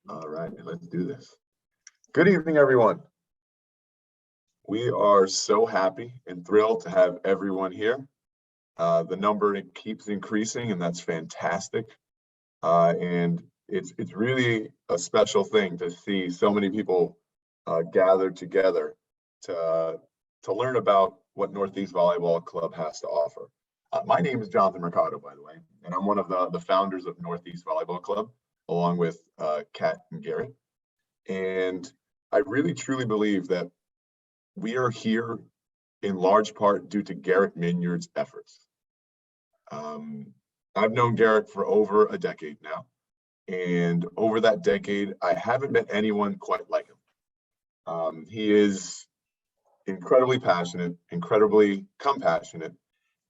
All right, let's do this. Good evening, everyone. We are so happy and thrilled to have everyone here. The number keeps increasing, and that's fantastic. And it's really a special thing to see so many people gathered together to learn about what Northeast Volleyball Club has to offer. My name is Jonathan Mercado, by the way, and I'm one of the founders of Northeast Volleyball Club, along with Kat and Garrett. And I really truly believe that we are here in large part due to Garrett Minyard's efforts. I've known Garrett for over a decade now, and over that decade, I haven't met anyone quite like him. He is incredibly passionate, incredibly compassionate,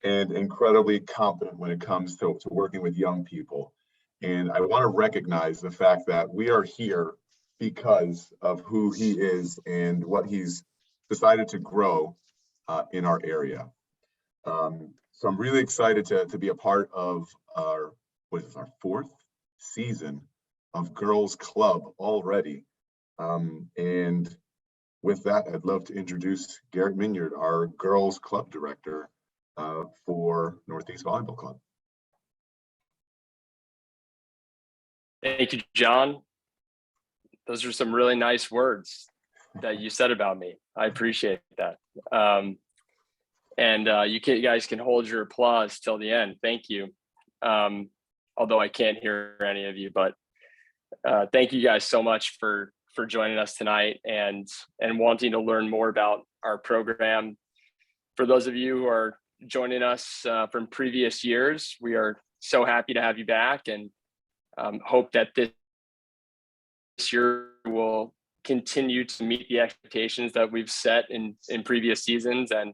and incredibly competent when it comes to working with young people. And I want to recognize the fact that we are here because of who he is and what he's decided to grow in our area. So I'm really excited to be a part of our fourth season of Girls Club already. And with that, I'd love to introduce Garrett Minyard, our Girls Club Director for Northeast Volleyball Club. Thank you, John. Those are some really nice words that you said about me. I appreciate that. You guys can hold your applause till the end. Thank you. Although I can't hear any of you, but thank you guys so much for joining us tonight and wanting to learn more about our program. For those of you who are joining us from previous years, we are so happy to have you back, and hope that this year will continue to meet the expectations that we've set in previous seasons. And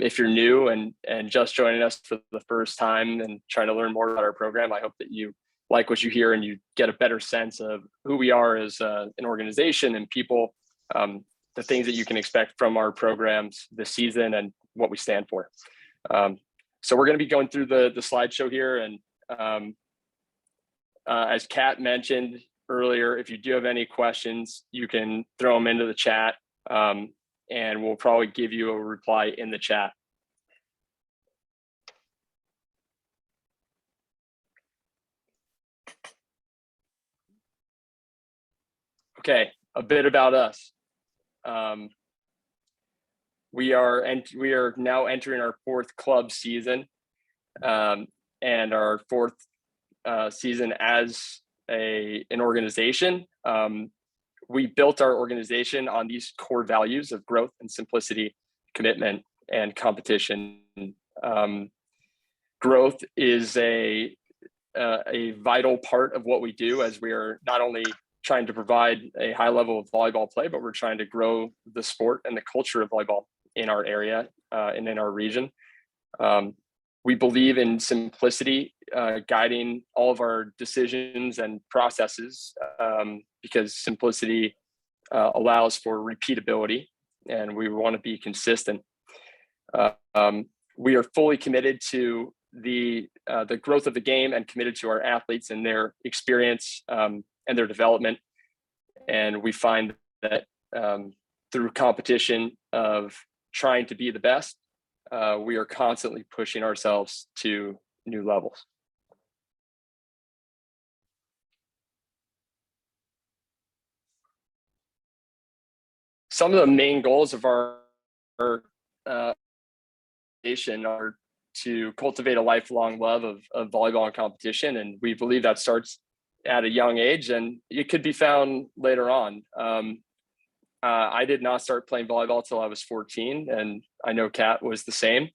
if you're new and just joining us for the first time and trying to learn more about our program, I hope that you like what you hear and you get a better sense of who we are as an organization and people, the things that you can expect from our programs this season and what we stand for. So we're going to be going through the slideshow here, and as Kat mentioned earlier, if you do have any questions, you can throw them into the chat, and we'll probably give you a reply in the chat. Okay, a bit about us. We are now entering our fourth club season, and our fourth season as an organization. We built our organization on these core values of growth and simplicity, commitment, and competition. Growth is a vital part of what we do, as we are not only trying to provide a high level of volleyball play, but we're trying to grow the sport and the culture of volleyball in our area and in our region. We believe in simplicity guiding all of our decisions and processes, because simplicity allows for repeatability, and we want to be consistent. We are fully committed to the growth of the game and committed to our athletes and their experience and their development. And we find that through competition of trying to be the best, we are constantly pushing ourselves to new levels. Some of the main goals of our organization are to cultivate a lifelong love of volleyball and competition, and we believe that starts at a young age, and it could be found later on. I did not start playing volleyball till I was 14, and I know Kat was the same.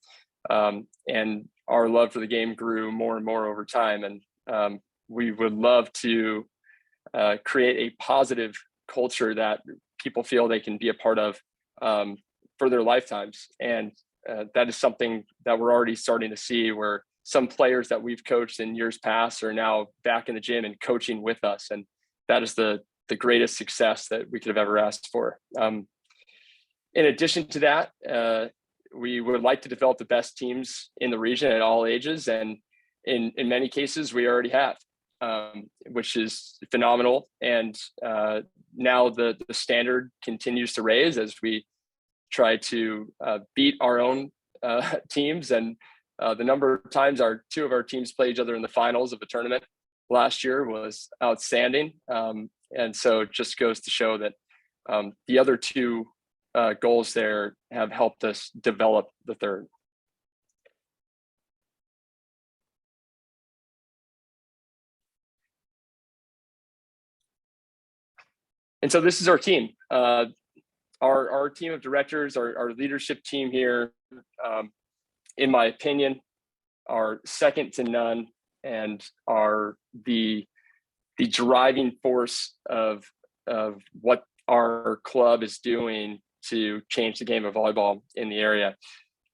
And our love for the game grew more and more over time. And we would love to create a positive culture that people feel they can be a part of for their lifetimes. And that is something that we're already starting to see, where some players that we've coached in years past are now back in the gym and coaching with us. And that is the greatest success that we could have ever asked for. In addition to that, we would like to develop the best teams in the region at all ages. And in many cases, we already have. which is phenomenal. And now the standard continues to raise as we try to beat our own teams. And the number of times two of our teams play each other in the finals of a tournament last year was outstanding. And so it just goes to show that the other two goals there have helped us develop the third. And so this is our team. Our team of directors, our leadership team here, in my opinion, are second to none and are the driving force of what our club is doing to change the game of volleyball in the area.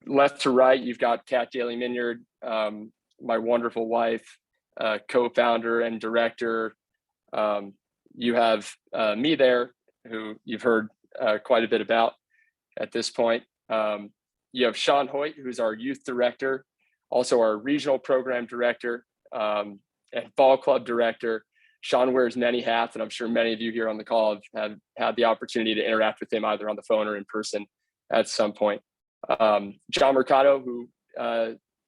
Left to right, you've got Kat Daly Minyard, my wonderful wife, co-founder and director. You have me there, who you've heard quite a bit about at this point. You have Sean Hoyt, who's our youth director, also our regional program director, and ball club director. Sean wears many hats, and I'm sure many of you here on the call have had the opportunity to interact with him either on the phone or in person at some point. John Mercado, who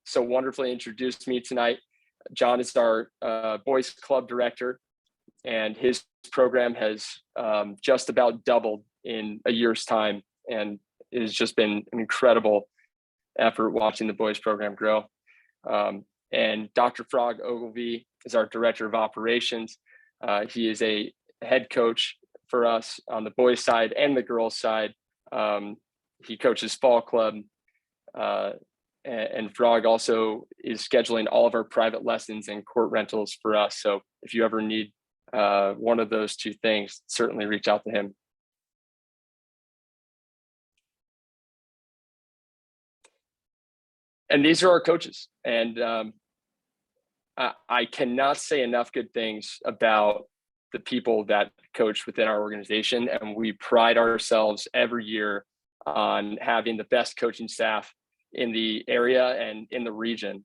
so wonderfully introduced me tonight. John is our boys club director, and his program has just about doubled in a year's time, and it has just been an incredible effort watching the boys program grow. And Dr. Frog Ogilvie is our director of operations. He is a head coach for us on the boys side and the girls side. He coaches fall club, and Frog also is scheduling all of our private lessons and court rentals for us. So if you ever need one of those two things, certainly reach out to him. And these are our coaches. And I cannot say enough good things about the people that coach within our organization. And we pride ourselves every year on having the best coaching staff in the area and in the region.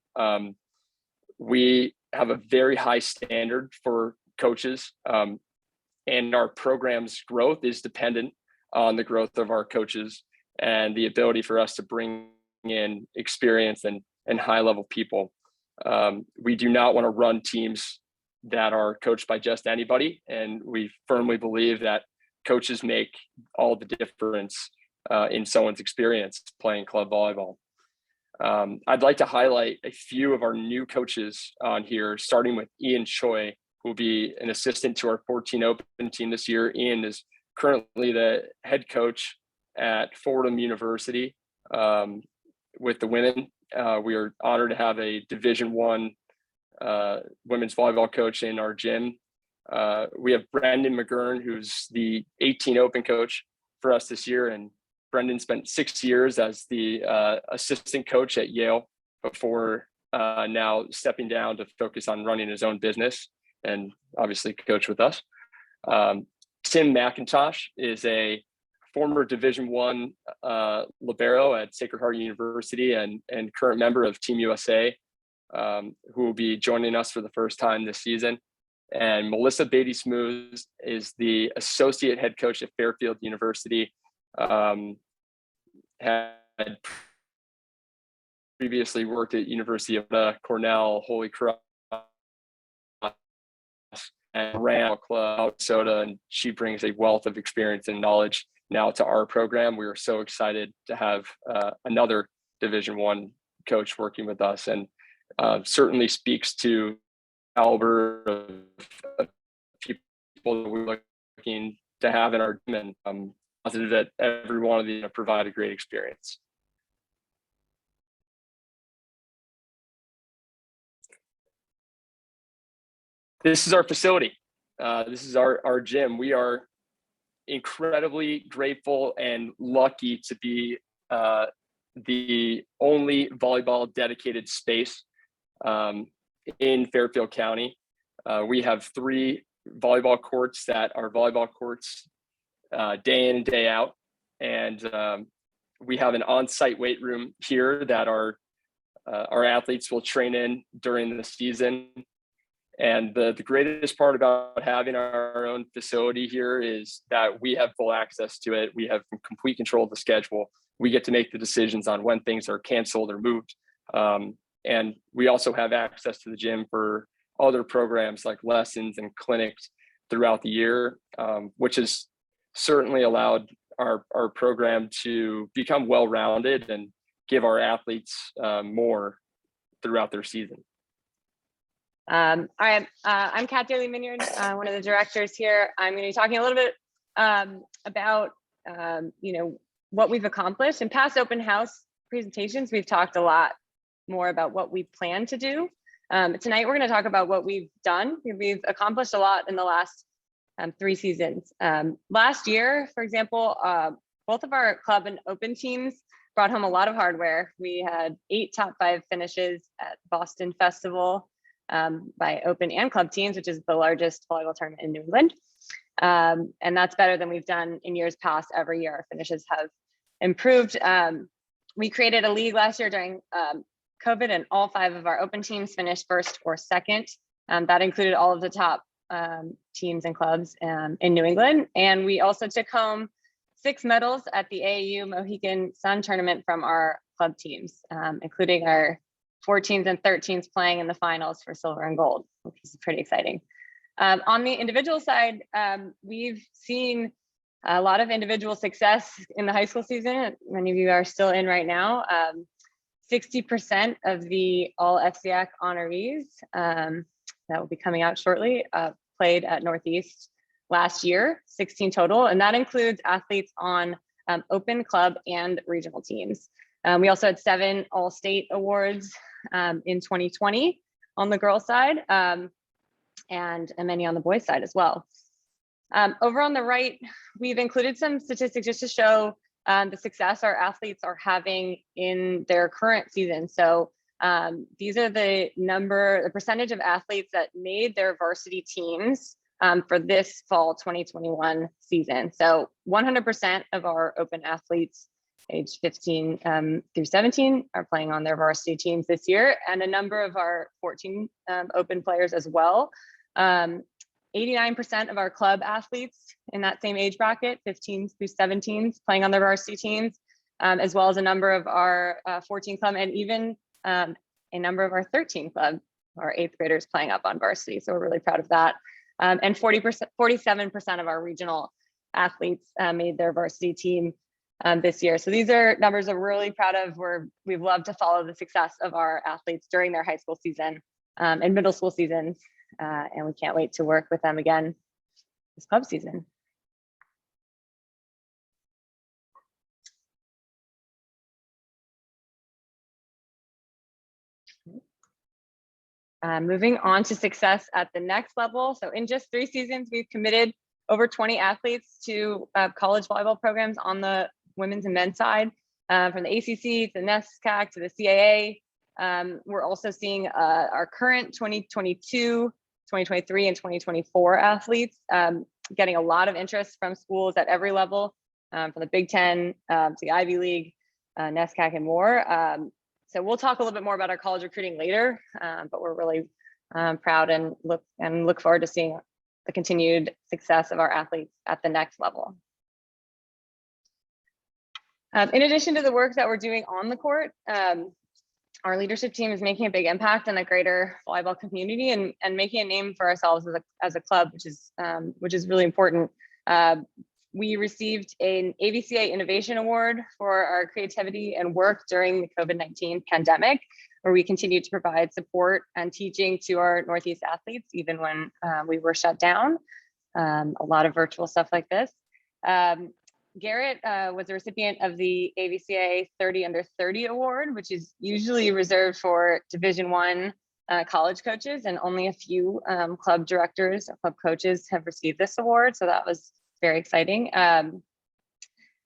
We have a very high standard for coaches, and our program's growth is dependent on the growth of our coaches and the ability for us to bring in experienced and high level people. We do not want to run teams that are coached by just anybody, and we firmly believe that coaches make all the difference in someone's experience playing club volleyball. I'd like to highlight a few of our new coaches on here, starting with Ian Choi, who will be an assistant to our U18 Open team this year. Ian is currently the head coach at Fordham University with the women. We are honored to have a Division I women's volleyball coach in our gym. We have Brendan McGurn, who's the U18 Open coach for us this year. And Brendan spent 6 years as the assistant coach at Yale before now stepping down to focus on running his own business and obviously coach with us. Tim McIntosh is a former Division I libero at Sacred Heart University and current member of Team USA, who will be joining us for the first time this season. And Melissa Beatty-Smooth is the associate head coach at Fairfield University. Had previously worked at University of Cornell, Holy Cross, and ran a club out in Minnesota, and she brings a wealth of experience and knowledge now to our program. We are so excited to have another Division I coach working with us, and certainly speaks to caliber of people that we're looking to have in our team, and I'm positive that every one of these provide a great experience. This is our facility. This is our gym. We are incredibly grateful and lucky to be the only volleyball dedicated space in Fairfield County. We have 3 volleyball courts that are volleyball courts day in and day out. And we have an on-site weight room here that our athletes will train in during the season. And the greatest part about having our own facility here is that we have full access to it. We have complete control of the schedule. We get to make the decisions on when things are canceled or moved. And we also have access to the gym for other programs like lessons and clinics throughout the year, which has certainly allowed our program to become well-rounded and give our athletes more throughout their season. I'm Kat Daly-Minyard, one of the directors here. I'm going to be talking a little bit about what we've accomplished. In past open house presentations, we've talked a lot more about what we plan to do. Tonight, we're going to talk about what we've done. We've accomplished a lot in the last 3 seasons. Last year, for example, both of our club and open teams brought home a lot of hardware. We had 8 top 5 finishes at Boston Festival by open and club teams, which is the largest volleyball tournament in New England. And that's better than we've done in years past. Every year our finishes have improved. We created a league last year during COVID, and all 5 of our open teams finished first or second. That included all of the top teams and clubs in New England. And we also took home 6 medals at the AAU Mohegan Sun tournament from our club teams, including our 14s and 13s playing in the finals for silver and gold, which is pretty exciting. On the individual side, we've seen a lot of individual success in the high school season. Many of you are still in right now. 60% of the all FCAC honorees that will be coming out shortly played at Northeast last year, 16 total, and that includes athletes on open, club, and regional teams. We also had 7 all-state awards in 2020 on the girls' side, and many on the boys' side as well. Over on the right, we've included some statistics just to show the success our athletes are having in their current season. So these are the percentage of athletes that made their varsity teams for this fall 2021 season. So 100% of our open athletes age 15 through 17 are playing on their varsity teams this year, and a number of our 14 open players as well. 89% of our club athletes in that same age bracket, 15s through 17s, playing on their varsity teams, as well as a number of our 14 club and even a number of our 13 club, our 8th graders playing up on varsity. So we're really proud of that. And 47% of our regional athletes made their varsity team this year. So these are numbers we're really proud of. We've loved to follow the success of our athletes during their high school season and middle school seasons. And we can't wait to work with them again this club season. Moving on to success at the next level. So in just 3 seasons, we've committed over 20 athletes to college volleyball programs on the women's and men's side, from the ACC to NESCAC to the CAA. We're also seeing our current 2022, 2023, and 2024 athletes getting a lot of interest from schools at every level, from the Big Ten to the Ivy League, NESCAC, and more. So we'll talk a little bit more about our college recruiting later, but we're really proud and look forward to seeing the continued success of our athletes at the next level. In addition to the work that we're doing on the court, our leadership team is making a big impact in the greater volleyball community and making a name for ourselves as a club, which is really important. We received an AVCA Innovation Award for our creativity and work during the COVID-19 pandemic, where we continued to provide support and teaching to our Northeast athletes, even when we were shut down. A lot of virtual stuff like this. Garrett was a recipient of the AVCA 30 Under 30 Award, which is usually reserved for Division I college coaches, and only a few club directors or club coaches have received this award. So that was very exciting.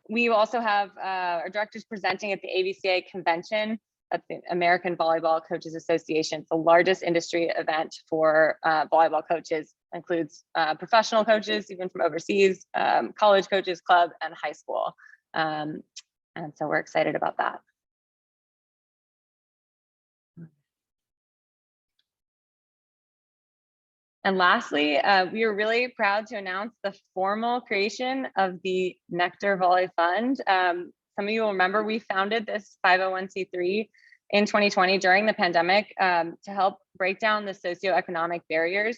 We also have our directors presenting at the AVCA convention at the American Volleyball Coaches Association. It's the largest industry event for volleyball coaches. Includes professional coaches, even from overseas, college coaches, club, and high school. And so we're excited about that. And lastly, we are really proud to announce the formal creation of the Nectar Volley Fund. Some of you will remember we founded this 501c3 in 2020 during the pandemic to help break down the socioeconomic barriers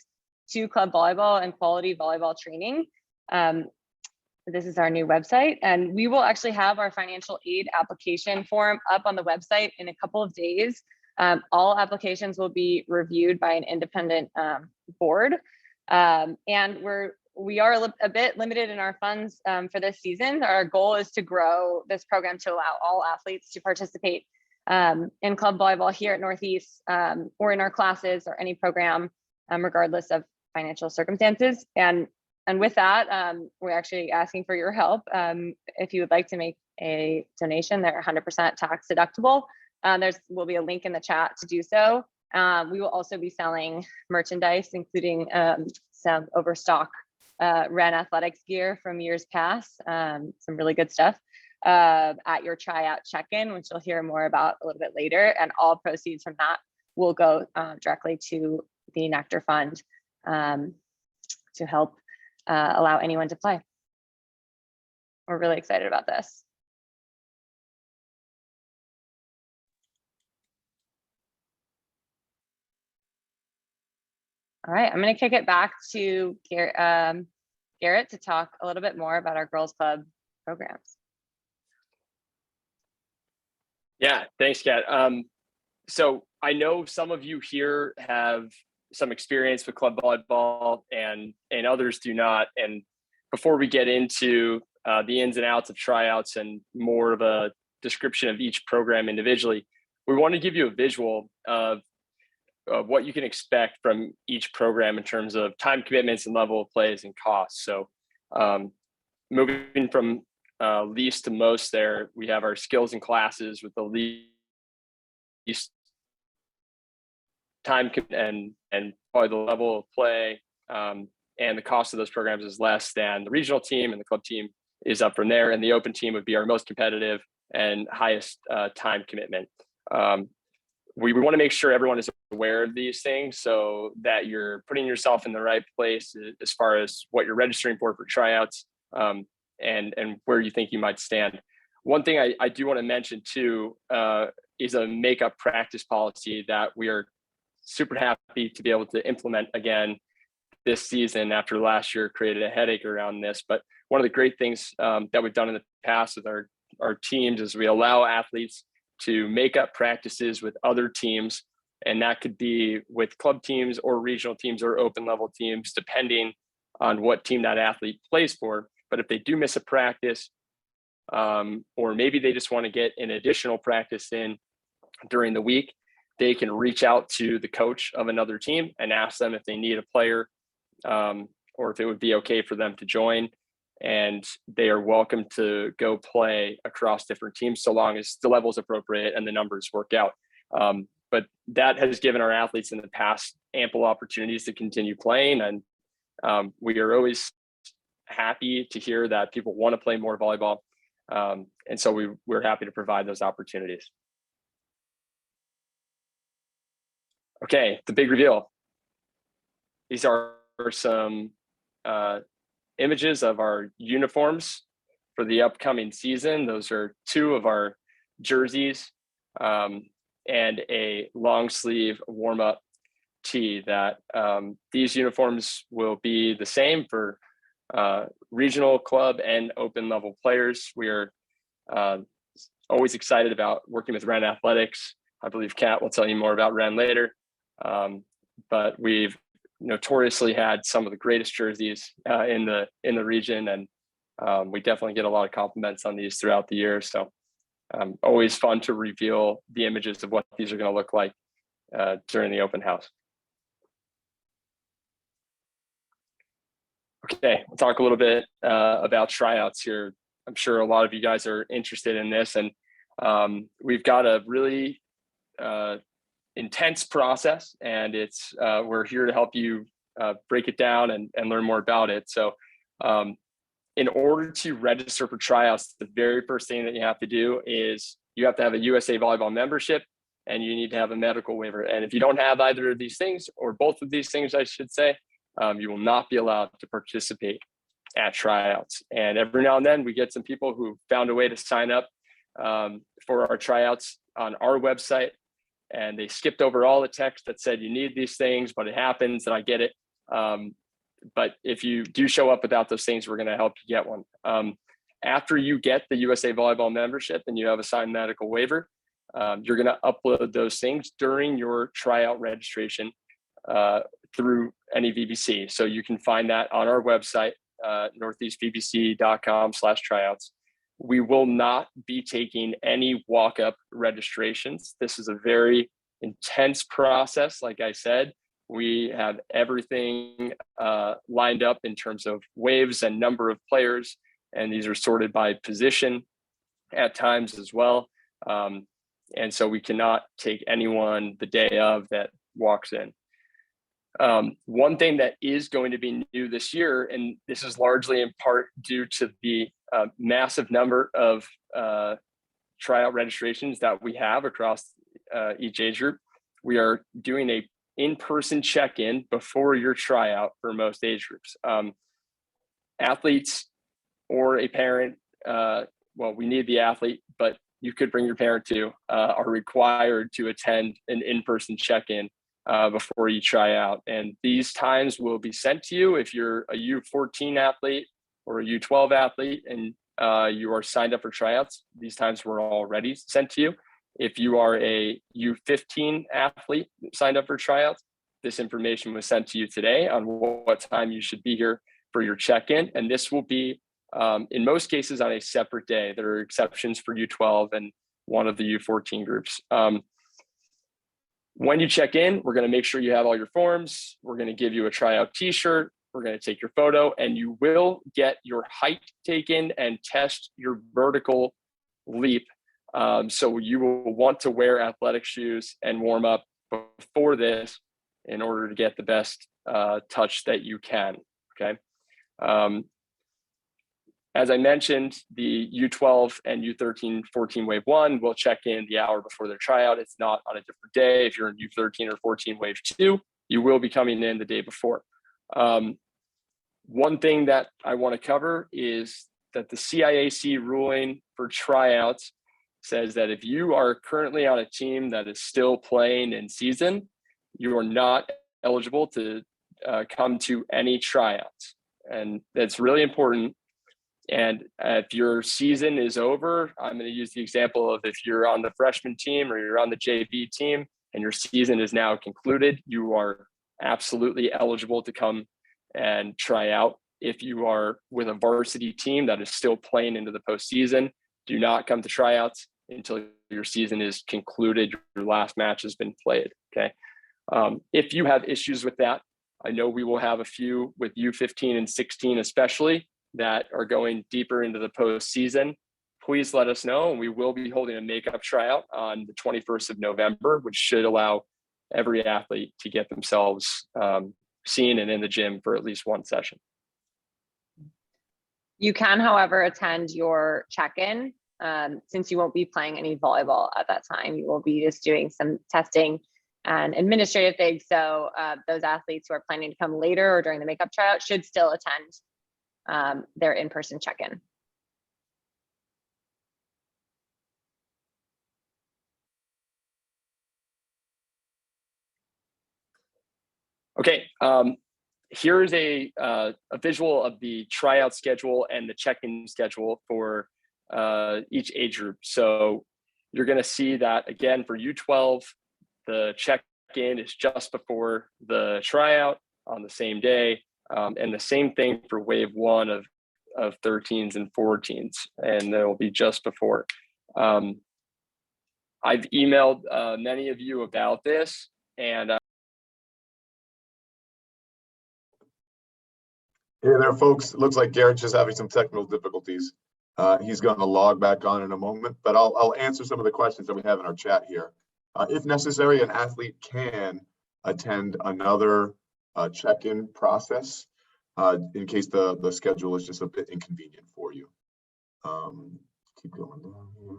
to club volleyball and quality volleyball training. This is our new website, and we will actually have our financial aid application form up on the website in a couple of days. All applications will be reviewed by an independent board, and we are a bit limited in our funds for this season. Our goal is to grow this program to allow all athletes to participate in club volleyball here at Northeast, or in our classes or any program, regardless of financial circumstances. And with that, we're actually asking for your help. If you would like to make a donation, they're 100% tax deductible. There will be a link in the chat to do so. We will also be selling merchandise, including some overstock Ren Athletics gear from years past, some really good stuff at your tryout check-in, which you'll hear more about a little bit later. And all proceeds from that will go directly to the Nectar Fund to help allow anyone to play. We're really excited about this. All right, I'm going to kick it back to Garrett to talk a little bit more about our Girls Club programs. Yeah, thanks, Kat. So I know some of you here have some experience with club volleyball and others do not. And before we get into the ins and outs of tryouts and more of a description of each program individually, we want to give you a visual of what you can expect from each program in terms of time commitments and level of plays and costs. So moving from least to most there, we have our skills and classes with the least time and probably the level of play, and the cost of those programs is less than the regional team, and the club team is up from there. And the open team would be our most competitive and highest time commitment. We want to make sure everyone is aware of these things so that you're putting yourself in the right place as far as what you're registering for tryouts, and where you think you might stand. One thing I do want to mention too is a makeup practice policy that we are super happy to be able to implement again this season after last year created a headache around this. But one of the great things that we've done in the past with our teams is we allow athletes to make up practices with other teams, and that could be with club teams or regional teams or open level teams, depending on what team that athlete plays for. But if they do miss a practice, or maybe they just want to get an additional practice in during the week, they can reach out to the coach of another team and ask them if they need a player, or if it would be okay for them to join. And they are welcome to go play across different teams so long as the level is appropriate and the numbers work out. But that has given our athletes in the past ample opportunities to continue playing. And we are always happy to hear that people want to play more volleyball. And so we're happy to provide those opportunities. Okay, the big reveal. These are some images of our uniforms for the upcoming season. Those are two of our jerseys and a long sleeve warm-up tee. That these uniforms will be the same for regional, club, and open level players. We are always excited about working with Ren Athletics. I believe Kat will tell you more about Ren later. But we've notoriously had some of the greatest jerseys in the region, and we definitely get a lot of compliments on these throughout the year. So always fun to reveal the images of what these are going to look like during the open house. Okay, we'll talk a little bit about tryouts here. I'm sure a lot of you guys are interested in this, and we've got a really intense process, and it's we're here to help you break it down and learn more about it. So in order to register for tryouts, the very first thing that you have to do is you have to have a USA Volleyball membership, and you need to have a medical waiver. And if you don't have either of these things, or both of these things, I should say, you will not be allowed to participate at tryouts. And every now and then we get some people who found a way to sign up for our tryouts on our website, and they skipped over all the text that said you need these things, but it happens, and I get it. But if you do show up without those things, we're going to help you get one. After you get the USA Volleyball membership and you have a signed medical waiver, you're going to upload those things during your tryout registration through NEVBC. So you can find that on our website, northeastvbc.com/tryouts. We will not be taking any walk-up registrations. This is a very intense process. Like I said, we have everything lined up in terms of waves and number of players, and these are sorted by position at times as well. And so we cannot take anyone the day of that walks in. One thing that is going to be new this year, and this is largely in part due to the massive number of tryout registrations that we have across each age group, we are doing a in-person check-in before your tryout for most age groups. Athletes or a parent, well, we need the athlete, but you could bring your parent too, are required to attend an in-person check-in before you try out. And these times will be sent to you if you're a U14 athlete or a U12 athlete and you are signed up for tryouts. These times were already sent to you. If you are a U15 athlete signed up for tryouts, this information was sent to you today on what time you should be here for your check-in. And this will be, in most cases, on a separate day. There are exceptions for U12 and one of the U14 groups. When you check in, we're going to make sure you have all your forms. We're going to give you a tryout t-shirt. We're going to take your photo, and you will get your height taken and test your vertical leap. So you will want to wear athletic shoes and warm up before this in order to get the best touch that you can, okay? As I mentioned, the U12 and U13, 14 wave 1 will check in the hour before their tryout. It's not on a different day. If you're in U13 or 14 wave 2, you will be coming in the day before. One thing that I want to cover is that the CIAC ruling for tryouts says that if you are currently on a team that is still playing in season, you are not eligible to come to any tryouts. And that's really important. And if your season is over, I'm going to use the example of if you're on the freshman team or you're on the JV team and your season is now concluded, you are absolutely eligible to come and try out. If you are with a varsity team that is still playing into the postseason, do not come to tryouts until your season is concluded, your last match has been played, okay? If you have issues with that, I know we will have a few with U15 and 16 especially that are going deeper into the postseason. Please let us know, and we will be holding a makeup tryout on the 21st of November, which should allow every athlete to get themselves seen and in the gym for at least one session. You can, however, attend your check-in since you won't be playing any volleyball at that time. You will be just doing some testing and administrative things. So those athletes who are planning to come later or during the makeup tryout should still attend their in-person check-in. Okay, here is a visual of the tryout schedule and the check-in schedule for each age group. So you're going to see that again for U12, the check-in is just before the tryout on the same day, and the same thing for wave 1 of 13s and 14s, and they will be just before. I've emailed many of you about this, and Hey there, folks. It looks like Garrett's just having some technical difficulties. He's going to log back on in a moment, but I'll answer some of the questions that we have in our chat here. If necessary, an athlete can attend another check-in process in case the schedule is just a bit inconvenient for you. Keep going down here.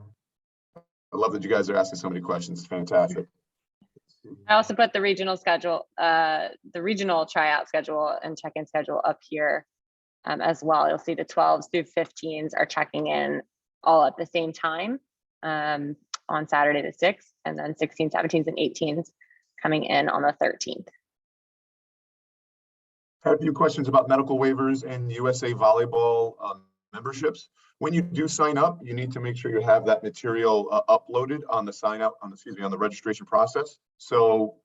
I love that you guys are asking so many questions. It's fantastic. Let's I also put the regional schedule, the regional tryout schedule and check-in schedule up here as well. You'll see the 12s through 15s are checking in all at the same time on Saturday the 6th, and then 16s, 17s, and 18s coming in on the 13th. Had a few questions about medical waivers and USA Volleyball memberships. When you do sign up, you need to make sure you have that material uploaded on the sign up, on the registration process. So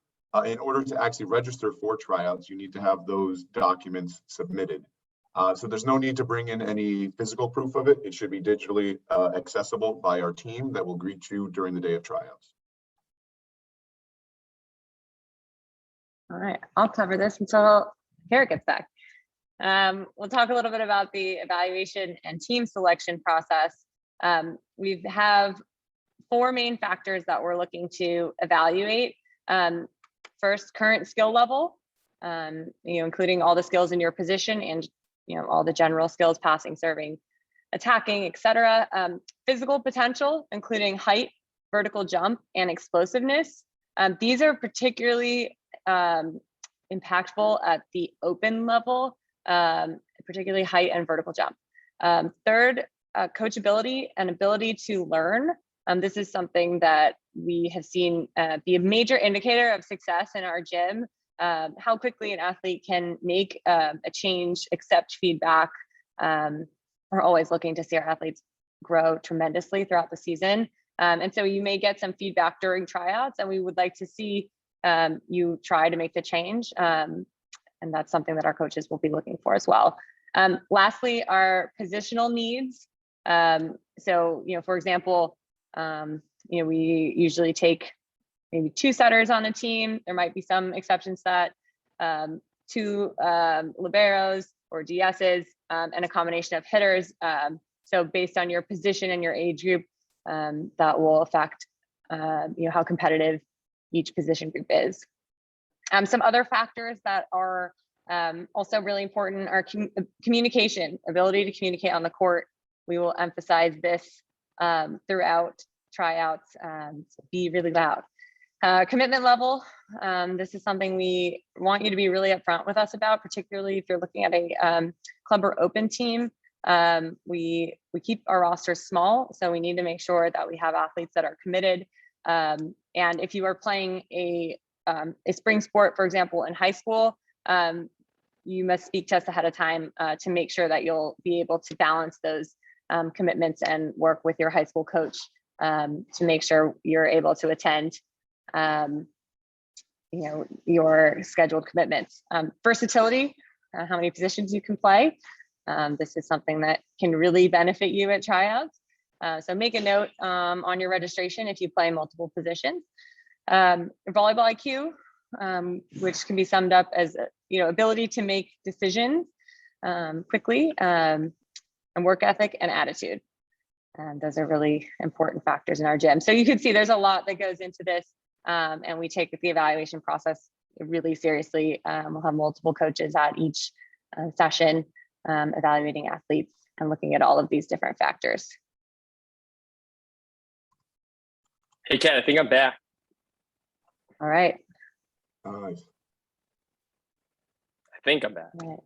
in order to actually register for tryouts, you need to have those documents submitted. So there's no need to bring in any physical proof of it. It should be digitally accessible by our team that will greet you during the day of tryouts. All right, I'll cover this until Garrett gets back. We'll talk a little bit about the evaluation and team selection process. We have 4 main factors that we're looking to evaluate. First, current skill level, including all the skills in your position and all the general skills, passing, serving, attacking, etc. Physical potential, including height, vertical jump, and explosiveness. These are particularly impactful at the open level, particularly height and vertical jump. Third, coachability and ability to learn. This is something that we have seen be a major indicator of success in our gym. How quickly an athlete can make a change, accept feedback. We're always looking to see our athletes grow tremendously throughout the season. And so you may get some feedback during tryouts, and we would like to see you try to make the change. And that's something that our coaches will be looking for as well. Lastly, our positional needs. So, for example, we usually take maybe 2 setters on a team. There might be some exceptions to that, 2 liberos or DSs, and a combination of hitters. So based on your position and your age group, that will affect how competitive each position group is. Some other factors that are also really important are communication, ability to communicate on the court. We will emphasize this throughout tryouts. So be really loud. Commitment level. This is something we want you to be really upfront with us about, particularly if you're looking at a club or open team. We keep our rosters small, so we need to make sure that we have athletes that are committed. And if you are playing a spring sport, for example, in high school, you must speak to us ahead of time to make sure that you'll be able to balance those commitments and work with your high school coach to make sure you're able to attend your scheduled commitments. Versatility, how many positions you can play. This is something that can really benefit you at tryouts. So make a note on your registration if you play multiple positions. Volleyball IQ, which can be summed up as ability to make decisions quickly, and work ethic and attitude. Those are really important factors in our gym. So you can see there's a lot that goes into this, and we take the evaluation process really seriously. We'll have multiple coaches at each session evaluating athletes and looking at all of these different factors. Hey, Ken, I think I'm back. All right. Nice. I think I'm back. All right.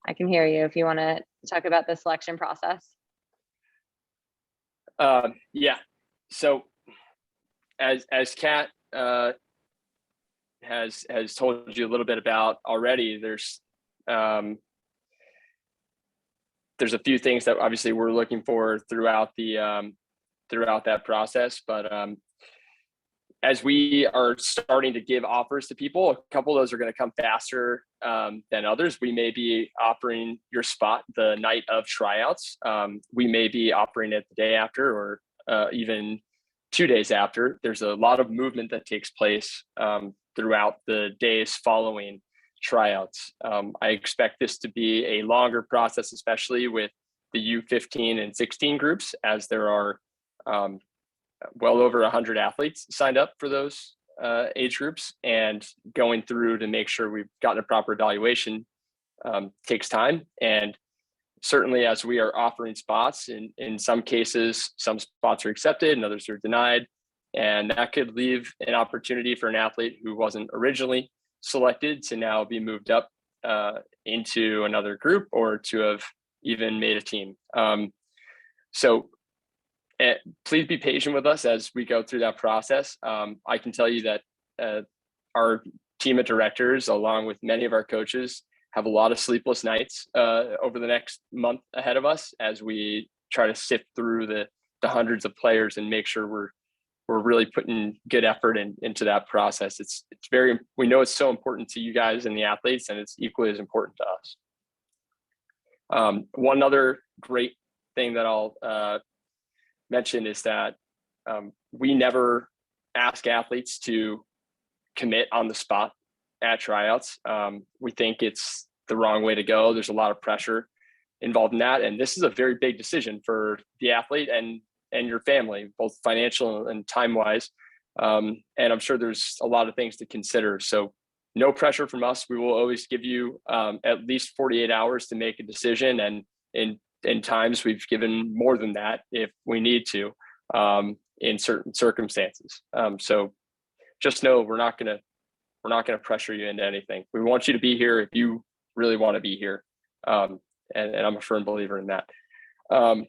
I can hear you if you want to talk about the selection process. Yeah. So as Kat has told you a little bit about already, there's a few things that obviously we're looking for throughout that process, but as we are starting to give offers to people, a couple of those are going to come faster than others. We may be offering your spot the night of tryouts. We may be offering it the day after, or even 2 days after. There's a lot of movement that takes place throughout the days following tryouts. I expect this to be a longer process, especially with the U15 and 16 groups, as there are well over 100 athletes signed up for those age groups, and going through to make sure we've gotten a proper evaluation takes time. And certainly as we are offering spots, in some cases, some spots are accepted and others are denied. And that could leave an opportunity for an athlete who wasn't originally selected to now be moved up into another group, or to have even made a team. So please be patient with us as we go through that process. I can tell you that our team of directors, along with many of our coaches, have a lot of sleepless nights over the next month ahead of us as we try to sift through the hundreds of players and make sure we're really putting good effort into that process. It's very, we know it's so important to you guys and the athletes, and it's equally as important to us. One other great thing that I'll mention is that we never ask athletes to commit on the spot at tryouts. We think it's the wrong way to go. There's a lot of pressure involved in that. And this is a very big decision for the athlete and your family, both financial and time-wise. And I'm sure there's a lot of things to consider. So no pressure from us. We will always give you at least 48 hours to make a decision. And in times we've given more than that if we need to in certain circumstances. So just know we're not gonna pressure you into anything. We want you to be here if you really want to be here. And I'm a firm believer in that. The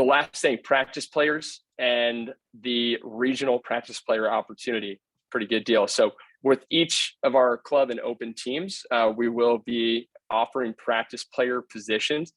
last thing, practice players and the regional practice player opportunity, pretty good deal. So with each of our club and open teams, we will be offering practice player positions.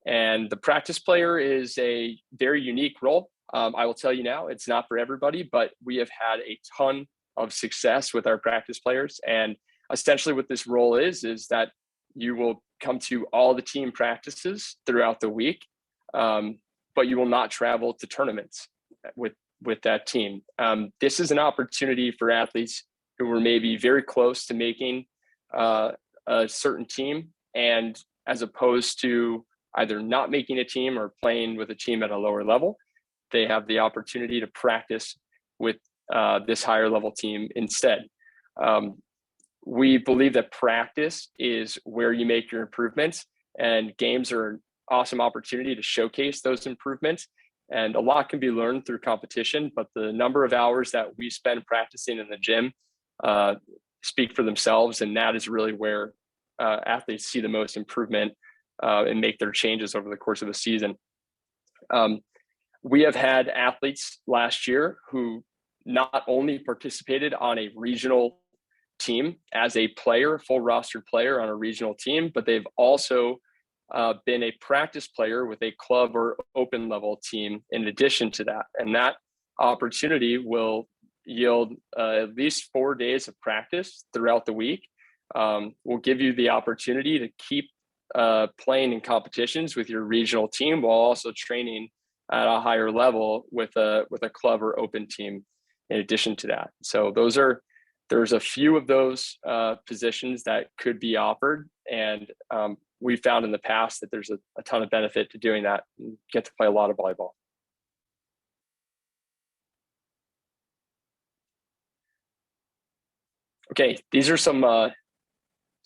And the practice player is a very unique role. I will tell you now, it's not for everybody, but we have had a ton of success with our practice players. And essentially what this role is that you will come to all the team practices throughout the week, but you will not travel to tournaments with that team. This is an opportunity for athletes who were maybe very close to making a certain team, and as opposed to either not making a team or playing with a team at a lower level, they have the opportunity to practice with this higher level team instead. We believe that practice is where you make your improvements, and games are an awesome opportunity to showcase those improvements. And a lot can be learned through competition, but the number of hours that we spend practicing in the gym speak for themselves. And that is really where athletes see the most improvement and make their changes over the course of a season. We have had athletes last year who not only participated on a regional team as a player, full roster player on a regional team, but they've also been a practice player with a club or open level team in addition to that. And that opportunity will yield at least 4 days of practice throughout the week. Will give you the opportunity to keep playing in competitions with your regional team while also training at a higher level with a club or open team in addition to that. So there's a few of those positions that could be offered, and we found in the past that there's a ton of benefit to doing that and get to play a lot of volleyball. Okay, these are some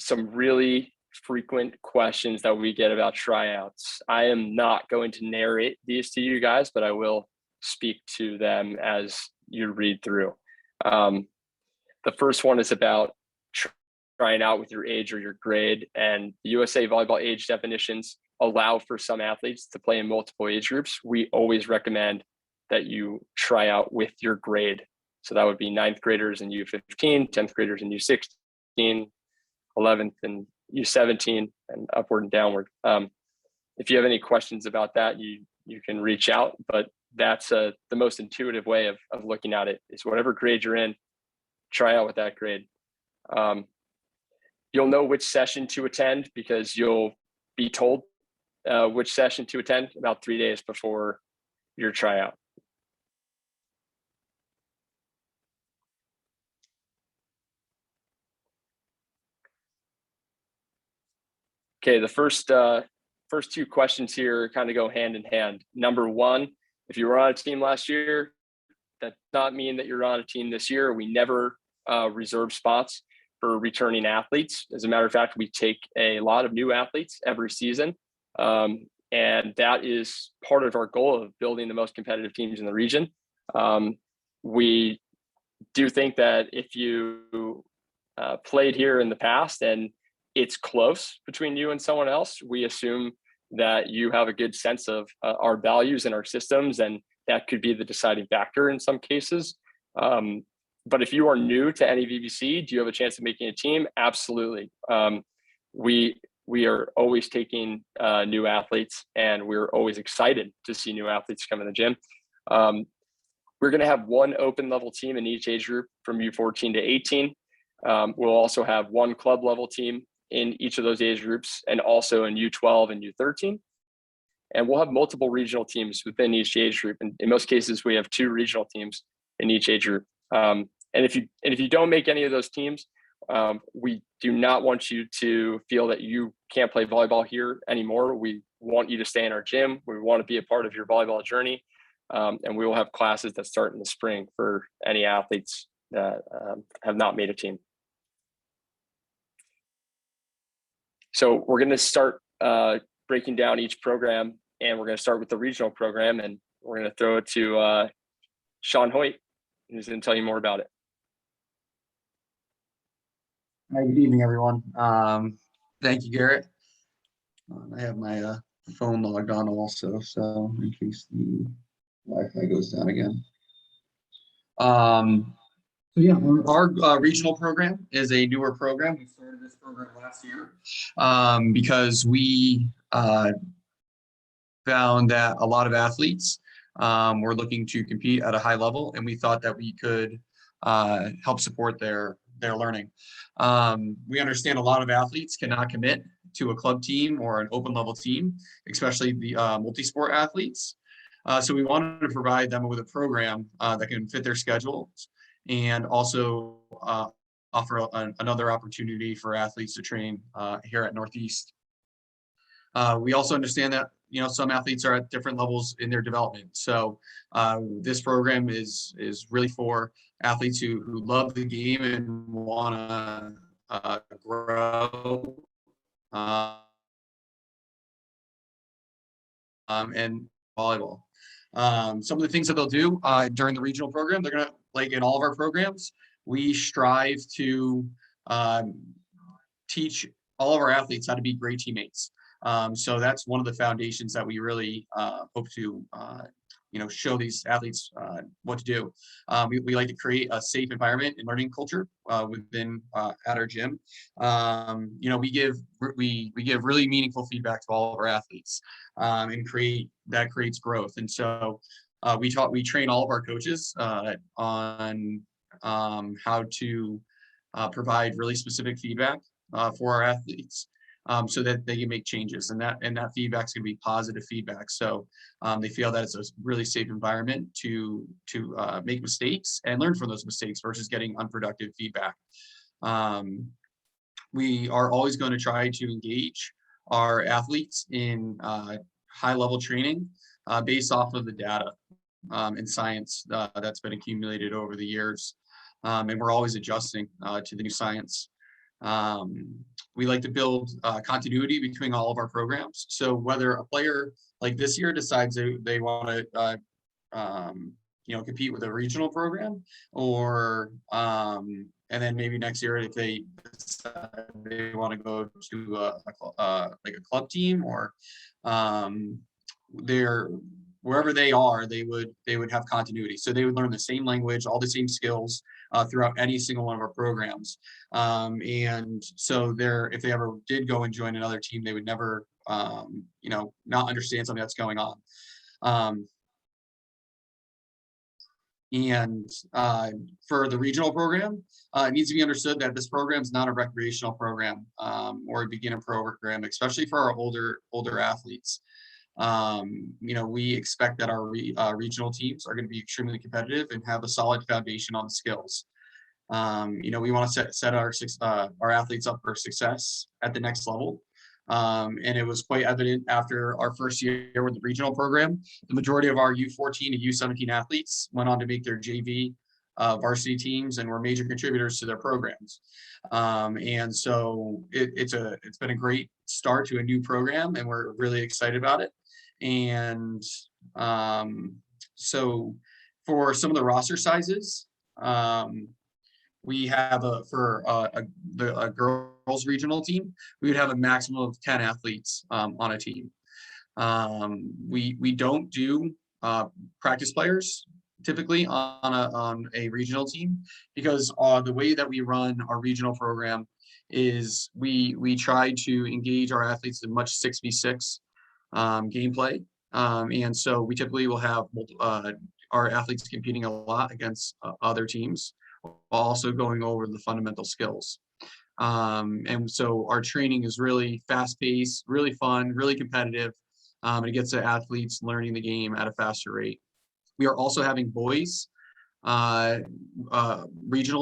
really frequent questions that we get about tryouts. I am not going to narrate these to you guys, but I will speak to them as you read through. The first one is about trying out with your age or your grade, and the USA volleyball age definitions allow for some athletes to play in multiple age groups. We always recommend that you try out with your grade. So that would be 9th graders in U15, 10th graders in U16, 11th and U17, and upward and downward. If you have any questions about that, you can reach out, but that's the most intuitive way of looking at it, is whatever grade you're in, try out with that grade. You'll know which session to attend because you'll be told which session to attend about 3 days before your tryout. Okay, the first two questions here kind of go hand in hand. Number one, if you were on a team last year, that does not mean that you're on a team this year. We never reserve spots for returning athletes. As a matter of fact, we take a lot of new athletes every season. And that is part of our goal of building the most competitive teams in the region. We do think that if you played here in the past and it's close between you and someone else, we assume that you have a good sense of our values and our systems, and that could be the deciding factor in some cases. But if you are new to NEVBC, do you have a chance of making a team? Absolutely. We are always taking new athletes, and we're always excited to see new athletes come in the gym. We're going to have one open level team in each age group from U14 to 18. We'll also have one club level team in each of those age groups, and also in U12 and U13. And we'll have multiple regional teams within each age group. And in most cases, we have 2 regional teams in each age group. And if you don't make any of those teams, we do not want you to feel that you can't play volleyball here anymore. We want you to stay in our gym. We want to be a part of your volleyball journey. And we will have classes that start in the spring for any athletes that have not made a team. So we're going to start breaking down each program, and we're going to start with the regional program, and we're going to throw it to Sean Hoyt, who's going to tell you more about it. Hi, good evening, everyone. Thank you, Garrett. I have my phone logged on also, so in case the Wi-Fi goes down again. So yeah, our regional program is a newer program. We started this program last year because we found that a lot of athletes were looking to compete at a high level, and we thought that we could help support their learning. We understand a lot of athletes cannot commit to a club team or an open level team, especially the multi-sport athletes. So we wanted to provide them with a program that can fit their schedules, and also offer another opportunity for athletes to train here at Northeast. We also understand that some athletes are at different levels in their development. So this program is really for athletes who love the game and want to grow and volleyball. Some of the things that they'll do during the regional program, they're gonna, like in all of our programs, we strive to teach all of our athletes how to be great teammates. So that's one of the foundations that we really hope to show these athletes what to do. We like to create a safe environment and learning culture within at our gym. We give really meaningful feedback to all of our athletes, and creates growth. And so we train all of our coaches on how to provide really specific feedback for our athletes, so that they can make changes, and that feedback is going to be positive feedback. So they feel that it's a really safe environment to make mistakes and learn from those mistakes versus getting unproductive feedback. We are always going to try to engage our athletes in high level training based off of the data and science that's been accumulated over the years. And we're always adjusting to the new science. We like to build continuity between all of our programs. So whether a player like this year decides they want to compete with a regional program, or and then maybe next year if they decide they want to go to like a club team, or wherever they are, they would have continuity. So they would learn the same language, all the same skills throughout any single one of our programs. And so if they ever did go and join another team, they would never, not understand something that's going on. And for the regional program, it needs to be understood that this program is not a recreational program or a beginner program, especially for our older athletes. We expect that our regional teams are going to be extremely competitive and have a solid foundation on the skills. We want to set our athletes up for success at the next level. And it was quite evident after our first year with the regional program. The majority of our U14 and U17 athletes went on to make their JV varsity teams and were major contributors to their programs. And so it's been a great start to a new program, and we're really excited about it. And so For some of the roster sizes, we have a girls regional team. We would have a maximum of 10 athletes on a team. We don't do practice players typically on a regional team, because the way that we run our regional program is we try to engage our athletes in much 6v6 gameplay. And so we typically will have our athletes competing a lot against other teams, while also going over the fundamental skills. And so our training is really fast-paced, really fun, really competitive, and it gets the athletes learning the game at a faster rate. We are also having boys regional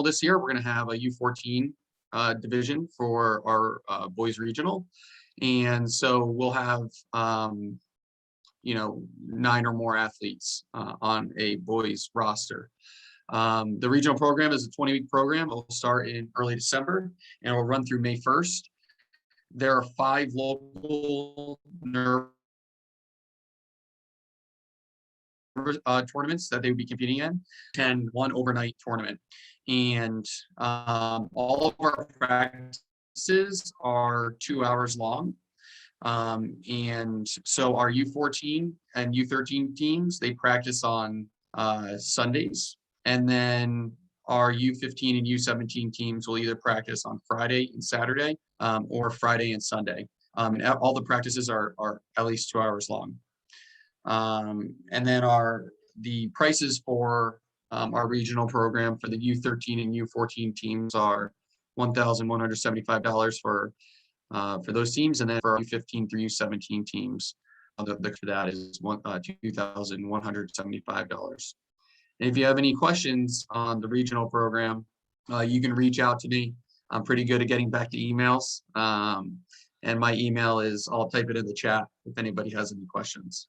this year. We're going to have a U14 division for our boys regional, and so we'll have 9 or more athletes on a boys roster. The regional program is a 20-week program. It will start in early December and it will run through May 1st. There are 5 local tournaments that they would be competing in, and 1 overnight tournament. And all of our practices are 2 hours long. And so our U14 and U13 teams, they practice on Sundays, and then our U15 and U17 teams will either practice on Friday and Saturday, or Friday and Sunday. And all the practices are at least 2 hours long. And then the prices for our regional program for the U13 and U14 teams are $1,175 for those teams, and then for U15 through U17 teams, the for that is $2,175. And if you have any questions on the regional program, you can reach out to me. I'm pretty good at getting back to emails, and my email is, I'll type it in the chat if anybody has any questions.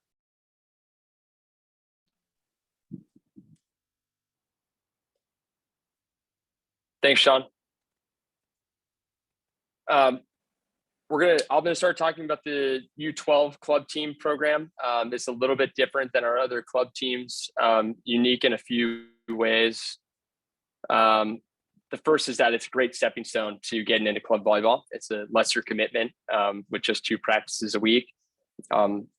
Thanks, Sean. I'm gonna start talking about the U12 club team program. It's a little bit different than our other club teams, unique in a few ways. The first is that it's a great stepping stone to getting into club volleyball. It's a lesser commitment with just 2 practices a week.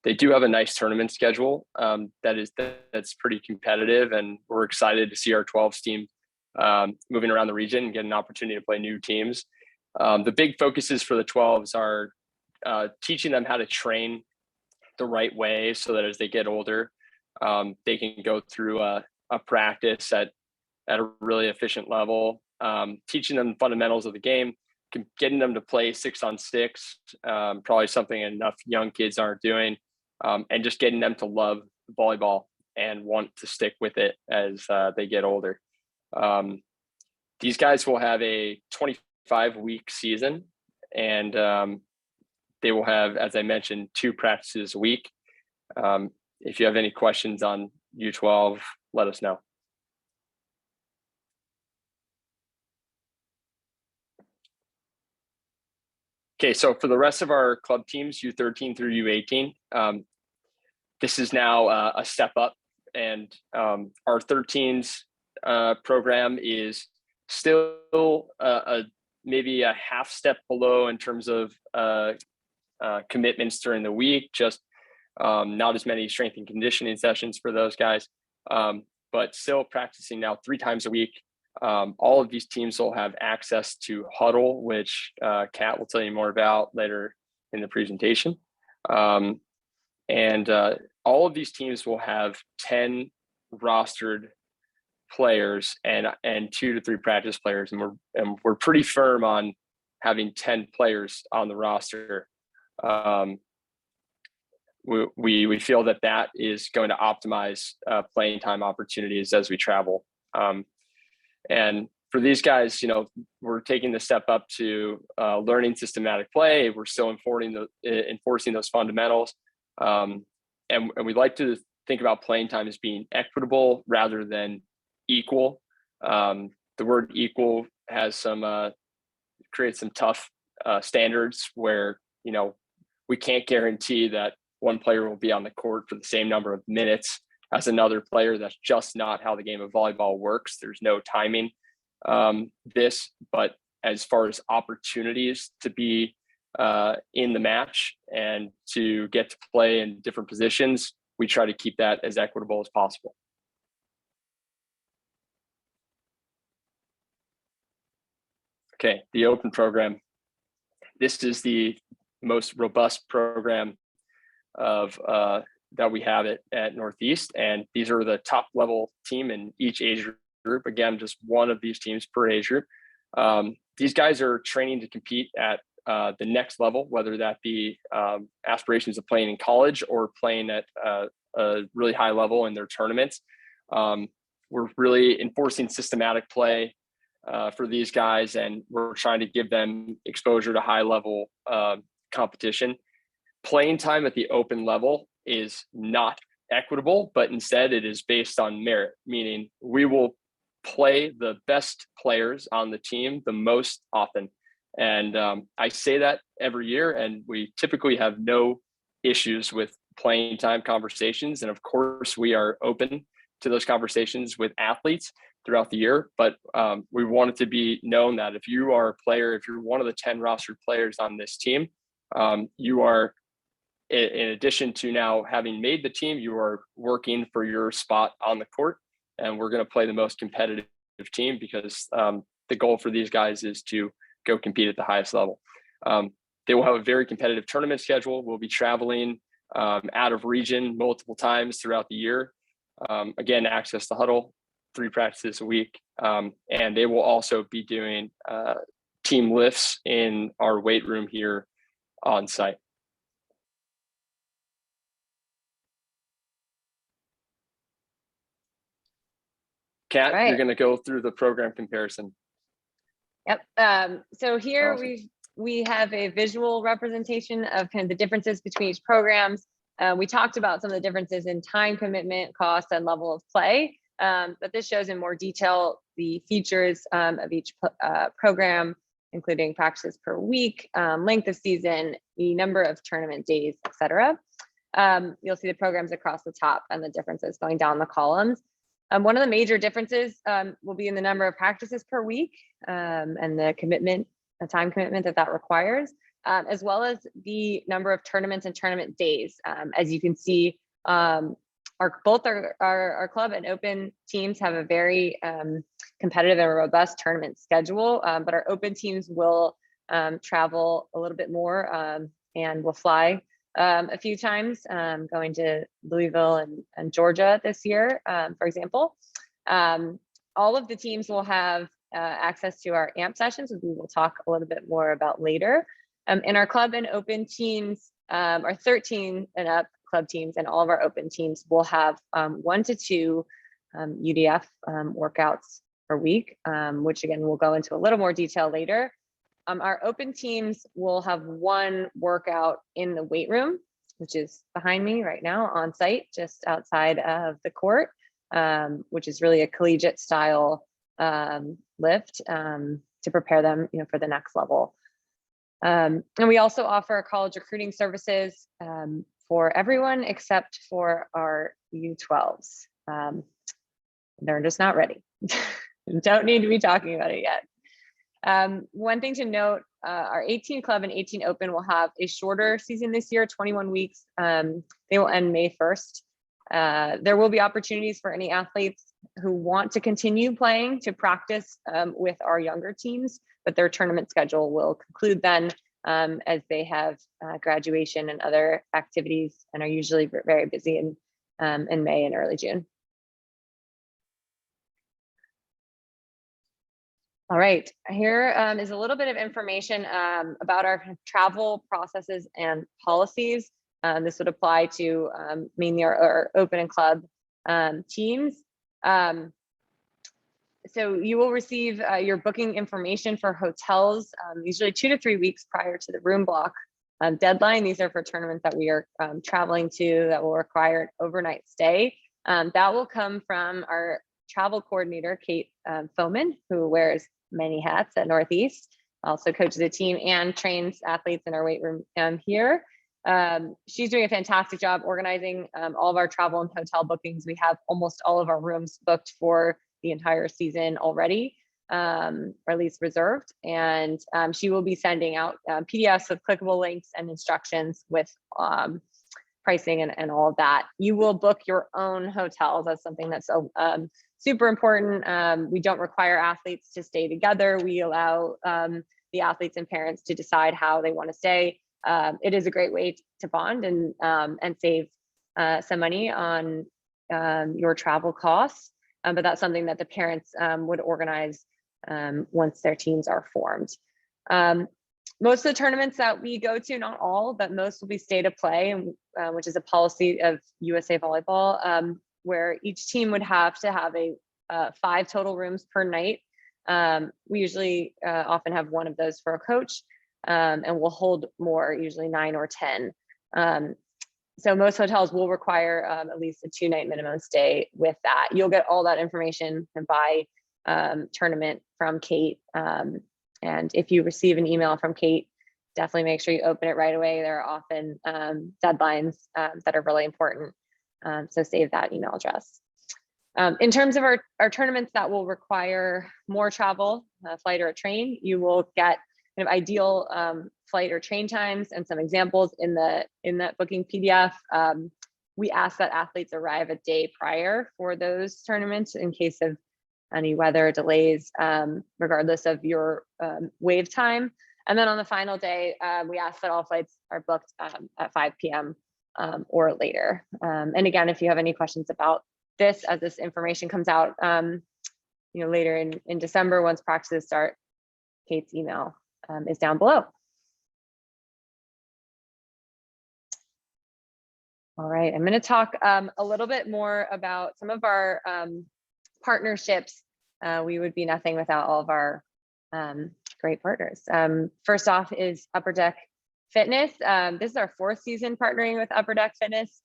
They do have a nice tournament schedule that's pretty competitive, and we're excited to see our 12s team moving around the region and get an opportunity to play new teams. The big focuses for the 12s are teaching them how to train the right way so that as they get older, they can go through a practice at a really efficient level, teaching them the fundamentals of the game, getting them to play 6-on-6, probably something enough young kids aren't doing, and just getting them to love volleyball and want to stick with it as they get older. These guys will have a 25-week season, and they will have, as I mentioned, 2 practices a week. If you have any questions on U12, let us know. Okay, so for the rest of our club teams, U13 through U18, this is now a step up, and our 13s program is still maybe a half step below in terms of commitments during the week, just not as many strength and conditioning sessions for those guys, but still practicing now 3 times a week. All of these teams will have access to Huddle, which Kat will tell you more about later in the presentation. And all of these teams will have 10 rostered players and 2 to 3 practice players, and we're pretty firm on having 10 players on the roster. We feel that is going to optimize playing time opportunities as we travel. And for these guys, we're taking the step up to learning systematic play. We're still enforcing those fundamentals, and we like to think about playing time as being equitable rather than equal. The word equal has creates some tough standards where we can't guarantee that one player will be on the court for the same number of minutes as another player. That's just not how the game of volleyball works. There's no timing this, but as far as opportunities to be in the match and to get to play in different positions, we try to keep that as equitable as possible. Okay, the Open program. This is the most robust program of that we have at Northeast, and these are the top level team in each age group. Again, just one of these teams per age group. These guys are training to compete at the next level, whether that be aspirations of playing in college or playing at a really high level in their tournaments. We're really enforcing systematic play for these guys, and we're trying to give them exposure to high level competition. Playing time at the Open level is not equitable, but instead it is based on merit, meaning we will play the best players on the team the most often. And I say that every year, and we typically have no issues with playing time conversations. And of course, we are open to those conversations with athletes throughout the year. But we want it to be known that if you are a player, if you're one of the 10 rostered players on this team, you are, in addition to now having made the team, you are working for your spot on the court. And we're going to play the most competitive team because the goal for these guys is to go compete at the highest level. They will have a very competitive tournament schedule. We'll be traveling out of region multiple times throughout the year. Again, access the huddle, 3 practices a week. And they will also be doing team lifts in our weight room here on site. Kat, Right. You're going to go through the program comparison. Yep. So here Awesome. we have a visual representation of kind of the differences between each programs. We talked about some of the differences in time commitment, cost, and level of play. But this shows in more detail the features of each program, including practices per week, length of season, the number of tournament days, etc. You'll see the programs across the top and the differences going down the columns. One of the major differences will be in the number of practices per week and the commitment, the time commitment that requires, as well as the number of tournaments and tournament days. As you can see, both our club and Open teams have a very competitive and robust tournament schedule, but our Open teams will travel a little bit more and will fly a few times, going to Louisville and Georgia this year, for example. All of the teams will have access to our AMP sessions, which we will talk a little bit more about later. And our club and Open teams are 13 and up club teams, and all of our Open teams will have 1 to 2 UDF workouts per week, which again, we'll go into a little more detail later. Our Open teams will have 1 workout in the weight room, which is behind me right now on site, just outside of the court, which is really a collegiate style lift to prepare them, for the next level. And we also offer college recruiting services for everyone except for our U12s. They're just not ready. Don't need to be talking about it yet. One thing to note, our 18 club and 18 Open will have a shorter season this year, 21 weeks. They will end May 1st. There will be opportunities for any athletes who want to continue playing to practice with our younger teams, but their tournament schedule will conclude then, as they have graduation and other activities and are usually very busy in May and early June. All right, here is a little bit of information about our travel processes and policies. This would apply to mainly our Open and Club teams. So you will receive your booking information for hotels, usually 2 to 3 weeks prior to the room block deadline. These are for tournaments that we are traveling to that will require an overnight stay. That will come from our travel coordinator, Kate Foman, who wears many hats at Northeast, also coaches a team and trains athletes in our weight room here. She's doing a fantastic job organizing all of our travel and hotel bookings. We have almost all of our rooms booked for the entire season already, or at least reserved. And she will be sending out PDFs with clickable links and instructions with pricing and all of that. You will book your own hotels. That's something that's super important. We don't require athletes to stay together. We allow the athletes and parents to decide how they want to stay. It is a great way to bond and save some money on your travel costs. But that's something that the parents would organize once their teams are formed. Most of the tournaments that we go to, not all, but most will be state of play, which is a policy of USA Volleyball, where each team would have to have 5 total rooms per night. We usually often have one of those for a coach, and we'll hold more, usually 9 or 10. So most hotels will require at least a 2-night minimum stay with that. You'll get all that information by tournament from Kate. And if you receive an email from Kate, definitely make sure you open it right away. There are often deadlines that are really important. So save that email address. In terms of our tournaments that will require more travel, flight or a train, you will get kind of ideal flight or train times and some examples in that booking PDF. We ask that athletes arrive a day prior for those tournaments in case of any weather delays, regardless of your wave time. And then on the final day, we ask that all flights are booked at 5 p.m. Or later. And again, if you have any questions about this, as this information comes out, later in December, once practices start, Kate's email is down below. All right, I'm going to talk a little bit more about some of our partnerships. We would be nothing without all of our great partners. First off is Upper Deck Fitness. This is our 4th season partnering with Upper Deck Fitness.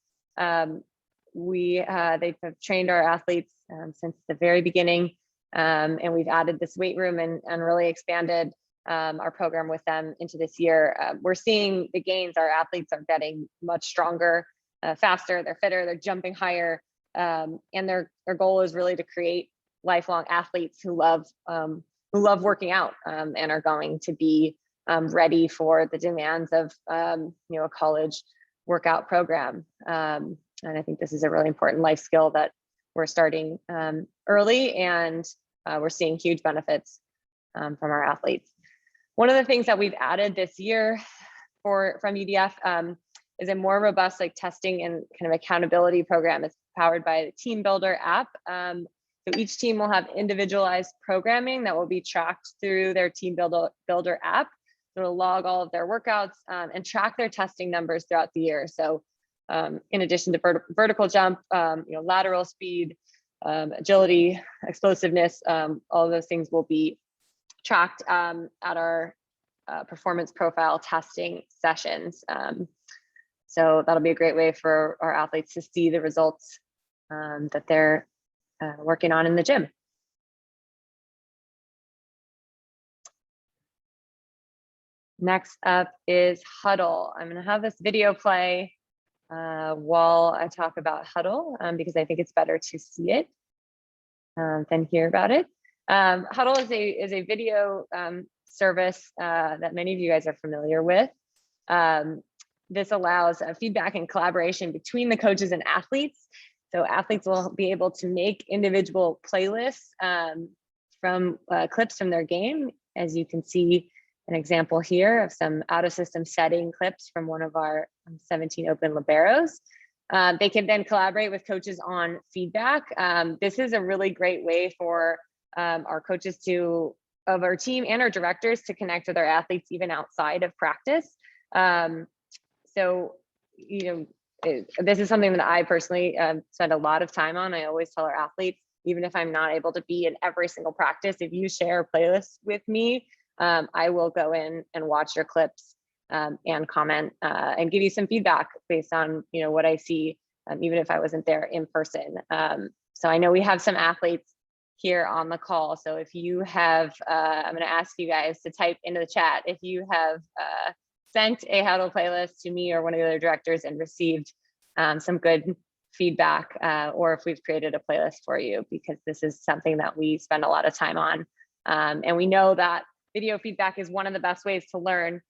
They've trained our athletes since the very beginning, and we've added this weight room and really expanded our program with them into this year. We're seeing the gains. Our athletes are getting much stronger, faster, they're fitter, they're jumping higher, and their goal is really to create lifelong athletes who love working out and are going to be ready for the demands of a college workout program. And I think this is a really important life skill that we're starting early, and we're seeing huge benefits from our athletes. One of the things that we've added this year from UDF is a more robust testing and kind of accountability program. It's powered by the Team Builder app. So each team will have individualized programming that will be tracked through their Team Builder app. It'll log all of their workouts and track their testing numbers throughout the year. So in addition to vertical jump, lateral speed, agility, explosiveness, all of those things will be tracked at our performance profile testing sessions. So that'll be a great way for our athletes to see the results that they're working on in the gym. Next up is Huddle. I'm going to have this video play while I talk about Huddle because I think it's better to see it than hear about it. Huddle is a video service that many of you guys are familiar with. This allows feedback and collaboration between the coaches and athletes. So athletes will be able to make individual playlists from clips from their game. As you can see an example here of some out-of-system setting clips from one of our 17 Open liberos. They can then collaborate with coaches on feedback. This is a really great way for our coaches of our team and our directors to connect with our athletes even outside of practice. This is something that I personally spend a lot of time on. I always tell our athletes, even if I'm not able to be in every single practice, if you share playlists with me, I will go in and watch your clips and comment and give you some feedback based on what I see, even if I wasn't there in person. So I know we have some athletes here on the call. So if you have, I'm going to ask you guys to type into the chat if you have sent a huddle playlist to me or one of the other directors and received some good feedback, or if we've created a playlist for you, because this is something that we spend a lot of time on. And we know that video feedback is one of the best ways to learn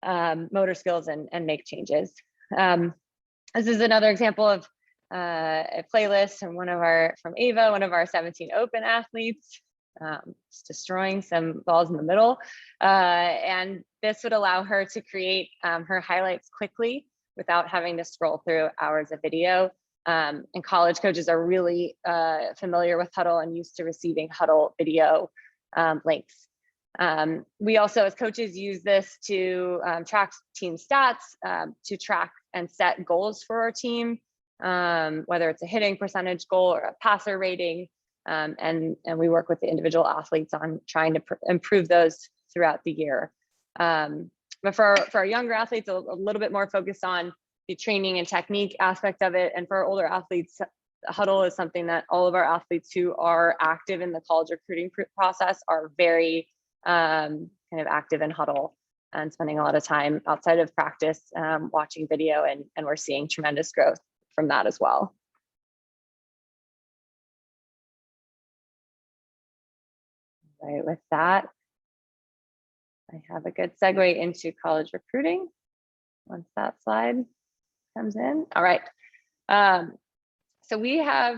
motor skills and make changes. This is another example of a playlist from from Ava, one of our 17 Open athletes, just destroying some balls in the middle. And this would allow her to create her highlights quickly without having to scroll through hours of video. And college coaches are really familiar with Huddle and used to receiving Huddle video links. We also, as coaches, use this to track team stats, to track and set goals for our team, whether it's a hitting percentage goal or a passer rating. And we work with the individual athletes on trying to improve those throughout the year. But for our younger athletes, a little bit more focused on the training and technique aspect of it. And for our older athletes, Huddle is something that all of our athletes who are active in the college recruiting process are very kind of active in Huddle and spending a lot of time outside of practice watching video, and we're seeing tremendous growth from that as well. Right, with that, I have a good segue into college recruiting once that slide comes in. All right. So we have,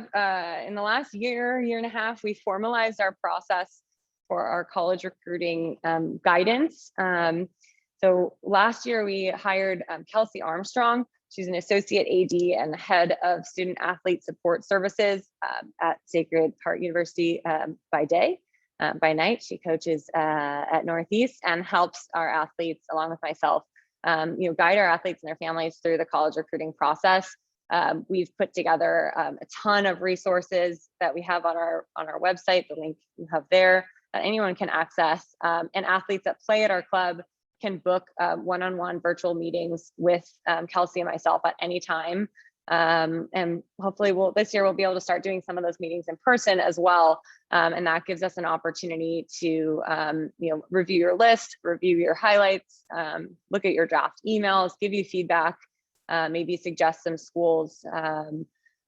in the last year and a half, we formalized our process for our college recruiting guidance. So last year we hired Kelsey Armstrong. She's an associate AD and the head of student athlete support services at Sacred Heart University by day. By night, she coaches at Northeast and helps our athletes, along with myself, guide our athletes and their families through the college recruiting process. We've put together a ton of resources that we have on our website, the link you have there, that anyone can access. And athletes that play at our club can book one-on-one virtual meetings with Kelsey and myself at any time. And hopefully this year we'll be able to start doing some of those meetings in person as well. And that gives us an opportunity to review your list, review your highlights, look at your draft emails, give you feedback, maybe suggest some schools,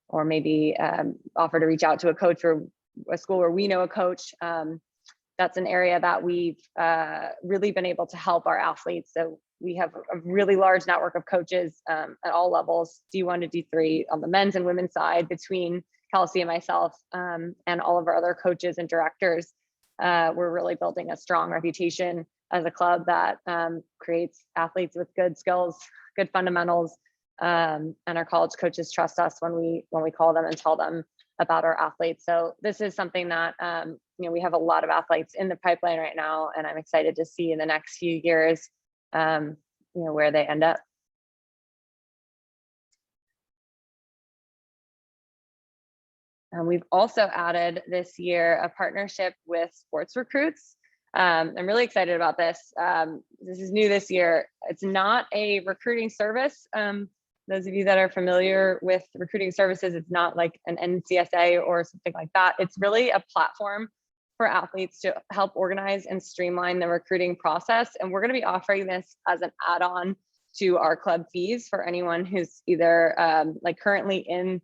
or maybe offer to reach out to a coach or a school where we know a coach. That's an area that we've really been able to help our athletes. So we have a really large network of coaches at all levels, D1 to D3 on the men's and women's side, between Kelsey and myself, and all of our other coaches and directors. We're really building a strong reputation as a club that creates athletes with good skills, good fundamentals, and our college coaches trust us when we call them and tell them about our athletes. So this is something that we have a lot of athletes in the pipeline right now, and I'm excited to see in the next few years where they end up. We've also added this year a partnership with Sports Recruits. I'm really excited about this. This is new this year. It's not a recruiting service. Those of you that are familiar with recruiting services, it's not like an NCSA or something like that. It's really a platform for athletes to help organize and streamline the recruiting process. And we're going to be offering this as an add-on to our club fees for anyone who's either currently in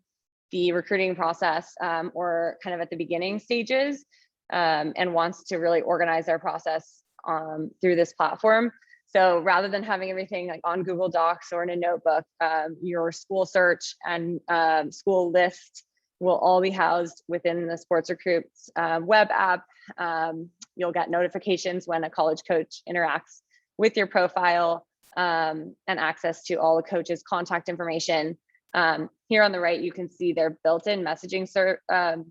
the recruiting process or kind of at the beginning stages and wants to really organize their process through this platform. So rather than having everything like on Google Docs or in a notebook, your school search and school list will all be housed within the Sports Recruits web app. You'll get notifications when a college coach interacts with your profile, and access to all the coaches' contact information. Here on the right, you can see their built-in messaging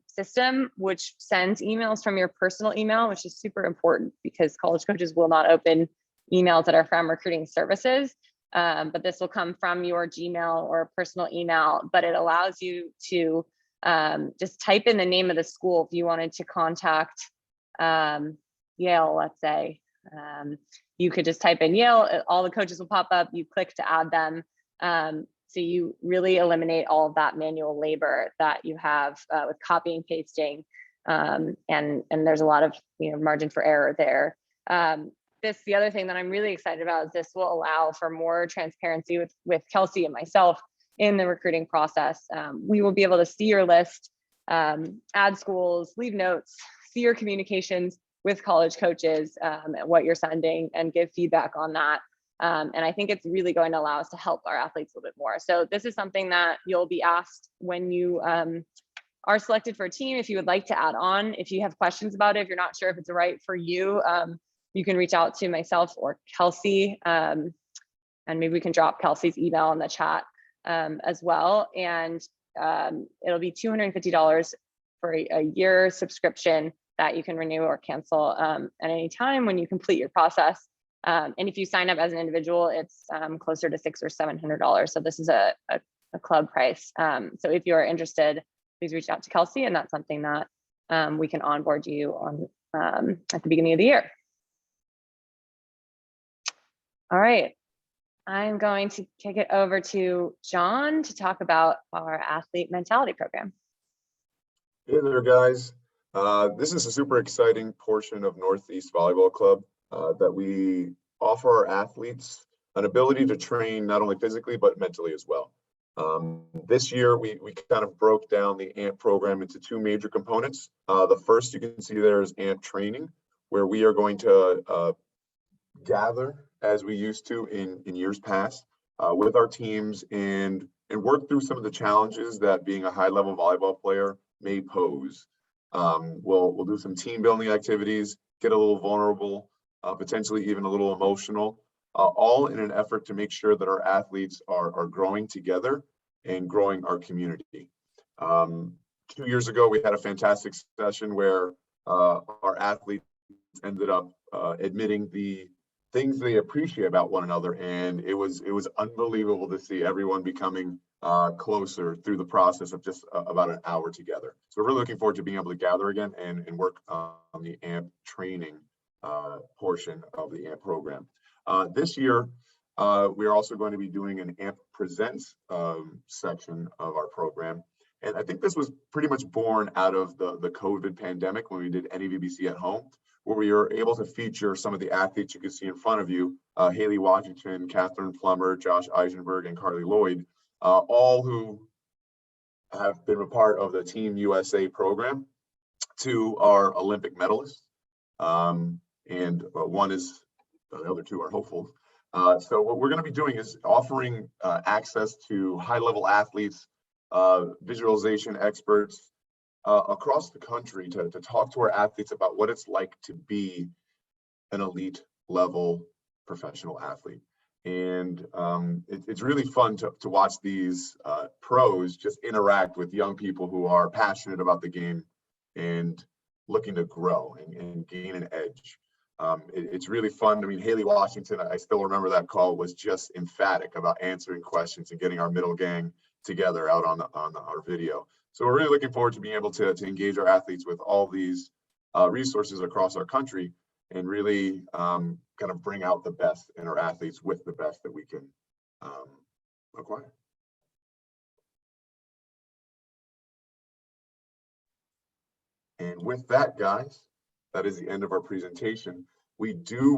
system, which sends emails from your personal email, which is super important because college coaches will not open emails that are from recruiting services. But this will come from your Gmail or personal email, but it allows you to just type in the name of the school if you wanted to contact Yale, let's say. You could just type in Yale, all the coaches will pop up, you click to add them. So you really eliminate all of that manual labor that you have with copying, pasting, and there's a lot of margin for error there. the other thing that I'm really excited about is this will allow for more transparency with Kelsey and myself in the recruiting process. We will be able to see your list, add schools, leave notes, see your communications with college coaches, what you're sending, and give feedback on that. And I think it's really going to allow us to help our athletes a little bit more. So this is something that you'll be asked when you are selected for a team. If you would like to add on, if you have questions about it, if you're not sure if it's right for you, you can reach out to myself or Kelsey, and maybe we can drop Kelsey's email in the chat as well. And it'll be $250 for a year subscription that you can renew or cancel at any time when you complete your process. And if you sign up as an individual, it's closer to $600 or $700. So this is a club price. So if you are interested, please reach out to Kelsey, and that's something that we can onboard you on at the beginning of the year. All right, I'm going to kick it over to John to talk about our athlete mentality program. Hey there, guys. This is a super exciting portion of Northeast Volleyball Club that we offer our athletes an ability to train not only physically, but mentally as well. This year, we kind of broke down the AMP program into two major components. The first you can see there is AMP training, where we are going to gather as we used to in years past with our teams and work through some of the challenges that being a high-level volleyball player may pose. We'll do some team building activities, get a little vulnerable, potentially even a little emotional, all in an effort to make sure that our athletes are growing together and growing our community. 2 years ago, we had a fantastic session where our athletes ended up admitting the things they appreciate about one another, and it was unbelievable to see everyone becoming closer through the process of just about an hour together. So we're really looking forward to being able to gather again and work on the AMP training portion of the AMP program. This year, we are also going to be doing an AMP Presents section of our program. And I think this was pretty much born out of the COVID pandemic when we did NEVBC at home, where we were able to feature some of the athletes you can see in front of you, Haley Washington, Catherine Plummer, Josh Eisenberg, and Carly Lloyd, all who have been a part of the Team USA program, to our Olympic medalists. And one is, the other two are hopefuls. So what we're going to be doing is offering access to high-level athletes, visualization experts, across the country to talk to our athletes about what it's like to be an elite level professional athlete. And it's really fun to watch these pros just interact with young people who are passionate about the game and looking to grow and gain an edge. It's really fun. I mean, Haley Washington, I still remember that call, was just emphatic about answering questions and getting our middle gang together out on our video. So we're really looking forward to being able to engage our athletes with all these resources across our country and really kind of bring out the best in our athletes with the best that we can acquire. And with that, guys, that is the end of our presentation. We do